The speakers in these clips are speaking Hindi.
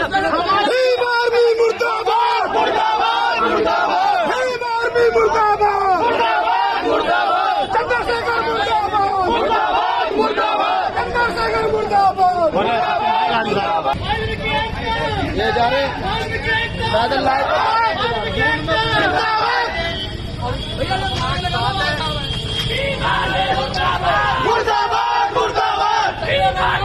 भीम आर्मी मुर्दाबाद मुर्दाबाद मुर्दाबाद भीम आर्मी मुर्दाबाद मुर्दाबाद मुर्दाबाद चंद्रशेखर मुर्दाबाद मुर्दाबाद मुर्दाबाद चंद्रशेखर मुर्दाबाद मुर्दाबाद। ये जा रहे पैदल मुर्दाबाद मुर्दाबाद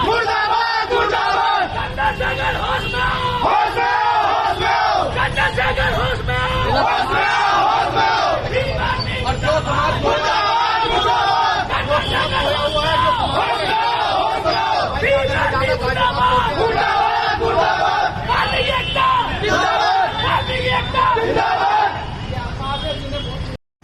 मुर्दाबाद मुर्दाबाद चंद्रशेखर होश में होश में होश में चंद्रशेखर होश में होश में होश में और जो समाज मुर्दाबाद मुर्दाबाद चंद्रशेखर होश में होश में मुर्दाबाद मुर्दाबाद मुर्दाबाद गांधी एकता जिंदाबाद गांधी एकता जिंदाबाद।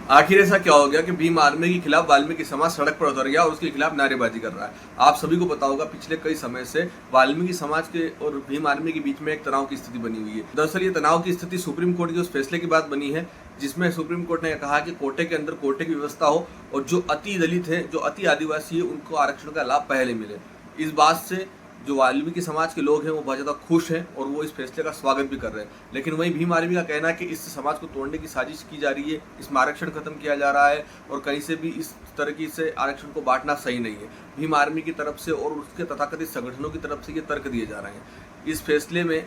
आखिर ऐसा क्या हो गया कि भीम आर्मी के खिलाफ वाल्मीकि समाज सड़क पर उतर गया और उसके खिलाफ नारेबाजी कर रहा है। आप सभी को पता होगा पिछले कई समय से वाल्मीकि समाज के और भीम आर्मी के बीच में एक तनाव की स्थिति बनी हुई है। दरअसल ये तनाव की स्थिति सुप्रीम कोर्ट के उस फैसले की बात बनी है जिसमें सुप्रीम कोर्ट ने कहा कि कोटे के अंदर कोटे की व्यवस्था हो और जो अति दलित है, जो अति आदिवासी है, उनको आरक्षण का लाभ पहले मिले। इस बात से जो वाल्मीकि समाज के लोग हैं वो बहुत ज़्यादा खुश हैं और वो इस फैसले का स्वागत भी कर रहे हैं। लेकिन वहीं भीम आर्मी का कहना है कि इस समाज को तोड़ने की साजिश की जा रही है, इसमें आरक्षण खत्म किया जा रहा है और कहीं से भी इस तरीके से आरक्षण को बांटना सही नहीं है। भीम आर्मी की तरफ से और उसके तथाकथित संगठनों की तरफ से ये तर्क दिए जा रहे हैं। इस फैसले में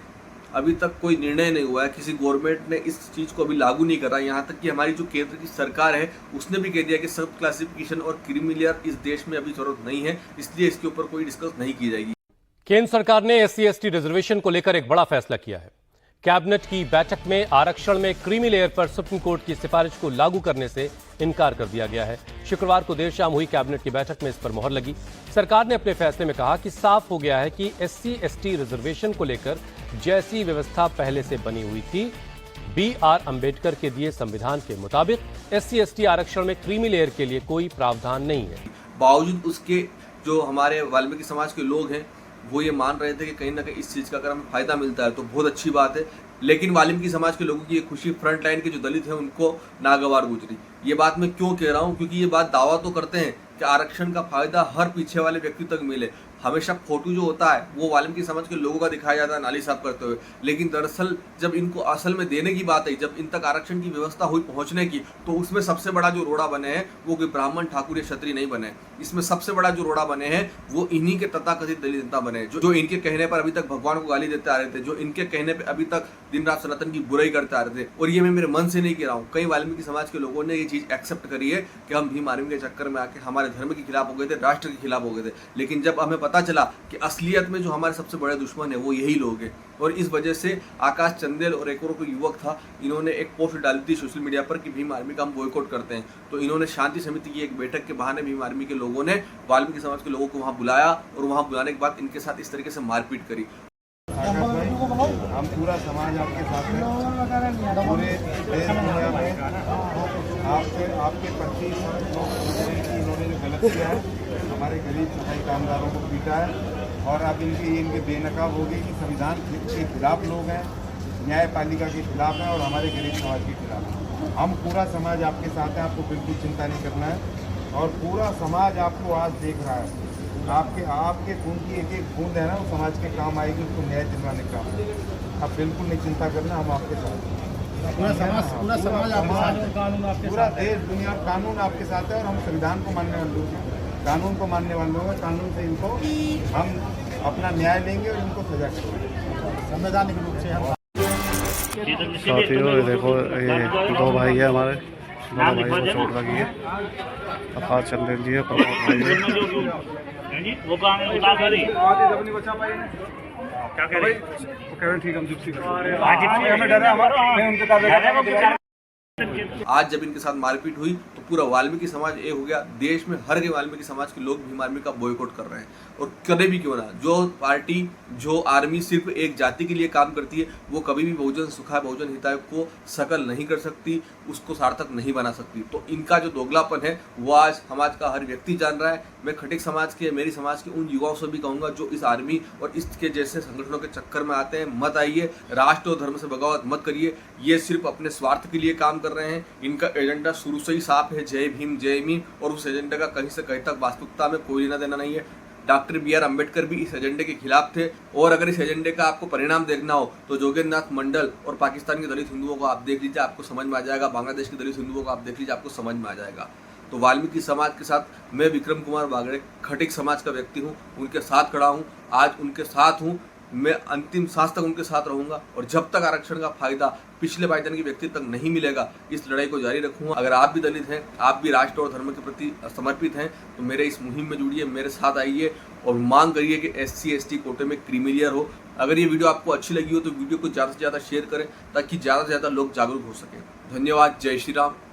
अभी तक कोई निर्णय नहीं हुआ है, किसी गवर्नमेंट ने इस चीज़ को अभी लागू नहीं करा। यहाँ तक कि हमारी जो केंद्र की सरकार है उसने भी कह दिया कि सब क्लासिफिकेशन और क्रीमी लेयर इस देश में अभी जरूरत नहीं है, इसलिए इसके ऊपर कोई डिस्कस नहीं की जाएगी। केंद्र सरकार ने SC/ST रिजर्वेशन को लेकर एक बड़ा फैसला किया है। कैबिनेट की बैठक में आरक्षण में क्रीमी लेयर पर सुप्रीम कोर्ट की सिफारिश को लागू करने से इनकार कर दिया गया है। शुक्रवार को देर शाम हुई कैबिनेट की बैठक में इस पर मोहर लगी। सरकार ने अपने फैसले में कहा कि साफ हो गया है कि SC/ST रिजर्वेशन को लेकर जैसी व्यवस्था पहले से बनी हुई थी, BR अम्बेडकर के दिए संविधान के मुताबिक SC/ST आरक्षण में क्रीमी लेयर के लिए कोई प्रावधान नहीं है। बावजूद उसके जो हमारे वाल्मीकि समाज के लोग हैं वो ये मान रहे थे कि कहीं ना कहीं इस चीज़ का अगर हमें फायदा मिलता है तो बहुत अच्छी बात है। लेकिन वाल्मीकि समाज के लोगों की ये खुशी फ्रंट लाइन के जो दलित हैं उनको नागवार गुजरी। ये बात मैं क्यों कह रहा हूँ, क्योंकि ये बात दावा तो करते हैं कि आरक्षण का फायदा हर पीछे वाले व्यक्ति तक मिले। हमेशा फोटो जो होता है वो वाल्मीकि समाज के लोगों का दिखाया जाता है नाली साफ करते हुए, लेकिन दरअसल जब इनको असल में देने की बात आई, जब इन तक आरक्षण की व्यवस्था हुई पहुंचने की, तो उसमें सबसे बड़ा जो रोड़ा बने हैं वो कोई ब्राह्मण ठाकुर या क्षत्रिय नहीं बने। इसमें सबसे बड़ा जो रोड़ा बने हैं वो इन्हीं के तथाकथित दलित जनता बने, जो इनके कहने पर अभी तक भगवान को गाली देते आ रहे थे, जो इनके कहने पर अभी तक दिन रात सनातन की बुराई करते आ रहे थे। और ये मैं मेरे मन से नहीं कह रहा हूँ, कई वाल्मीकि समाज के लोगों ने ये चीज एक्सेप्ट करी है कि हम भीम आर्मी के चक्कर में आके हमारे धर्म के खिलाफ हो गए थे, राष्ट्र के खिलाफ हो गए थे। लेकिन जब हमें पता चला कि असलियत में जो हमारे सबसे बड़े दुश्मन है वो यही लोग हैं, और इस वजह से आकाश चंदेल और एक और कोई युवक था, इन्होंने एक पोस्ट डाली थी सोशल मीडिया पर कि भीम आर्मी का हम बॉयकॉट करते हैं। तो इन्होंने शांति समिति की एक बैठक के बहाने भीम आर्मी के लोगों ने वाल्मीकि समाज के लोगों को वहां बुलाया और वहां बुलाने के बाद इनके साथ इस तरीके से मारपीट करी। हम पूरा समाज आपके साथ है, पूरे देश दुनिया में आपके प्रति इन्होंने जो गलत किया है, हमारे गरीब सफाई कामगारों को पीटा है और अब इनके बेनकाब हो गई कि संविधान के खिलाफ लोग हैं, न्यायपालिका के खिलाफ हैं और हमारे गरीब समाज के खिलाफ हैं। हम पूरा समाज आपके साथ है, आपको बिल्कुल चिंता नहीं करना है और पूरा समाज आपको आज देख रहा है। आपके खून की एक एक बूंद है ना, वो समाज के काम आएगी, उसको न्याय दिलवाने का काम। आप बिल्कुल नहीं चिंता करना, हम आपके साथ हैं। पूरा समाज आपके साथ है, पूरा देश दुनिया कानून आपके साथ है और हम संविधान को मानने वाले लोग हैं, कानून को मानने वाले लोग हैं। कानून से इनको हम अपना न्याय लेंगे और इनको सजा करेंगे संवैधानिक रूप से। हम साथियों देखो, ये दो भाई है हमारे, दोनों भाई को चोट लगी है। आकाश चंदेल जी है, प्रमोद भाई है। वो काम उतार करी क्या कह रही वो कह रहे ठीक हम जिप्सी हमें डर है हमारा उनके आज जब इनके साथ मारपीट हुई तो पूरा वाल्मीकि समाज एक हो गया। देश में हर के वाल्मीकि समाज के लोग भीम आर्मी का बॉयकॉट कर रहे हैं। और कभी भी क्यों ना, जो पार्टी जो आर्मी सिर्फ एक जाति के लिए काम करती है वो कभी भी बहुजन सुखाय बहुजन हिताय को सकल नहीं कर सकती, उसको सार्थक नहीं बना सकती। तो इनका जो दोगलापन है वो आज समाज का हर व्यक्ति जान रहा है। मैं खटिक समाज के, मेरी समाज के उन युवाओं से भी कहूँगा जो इस आर्मी और इसके जैसे संगठनों के चक्कर में आते हैं, मत आइए, राष्ट्र और धर्म से बगावत मत करिए। ये सिर्फ अपने स्वार्थ के लिए काम कर रहे हैं। इनका एजेंडा शुरू से ही साफ है, जय भीम जय भीम, और उस एजेंडा का कहीं से कहीं तक वास्तविकता में कोई लेना देना नहीं है। डॉक्टर BR अम्बेडकर भी इस एजेंडे के खिलाफ थे। और अगर इस एजेंडे का आपको परिणाम देखना हो तो जोगेंद्र नाथ मंडल और पाकिस्तान के दलित हिंदुओं को आप देख लीजिए, आपको समझ में आ जाएगा। बांग्लादेश के दलित हिंदुओं को आप देख लीजिए, आपको समझ में आ जाएगा। तो वाल्मीकि समाज के साथ मैं विक्रम कुमार बागड़े खटिक समाज का व्यक्ति हूँ, उनके साथ खड़ा हूँ, आज उनके साथ हूँ, मैं अंतिम सांस तक उनके साथ रहूंगा। और जब तक आरक्षण का फायदा पिछले पायदान के व्यक्ति तक नहीं मिलेगा, इस लड़ाई को जारी रखूंगा। अगर आप भी दलित हैं, आप भी राष्ट्र और धर्म के प्रति समर्पित हैं, तो मेरे इस मुहिम में जुड़िए, मेरे साथ आइए और मांग करिए कि SC ST कोटे में क्रीमी लेयर हो। अगर ये वीडियो आपको अच्छी लगी हो तो वीडियो को ज़्यादा से ज़्यादा शेयर करें ताकि ज़्यादा से ज़्यादा लोग जागरूक हो सकें। धन्यवाद। जय श्री राम।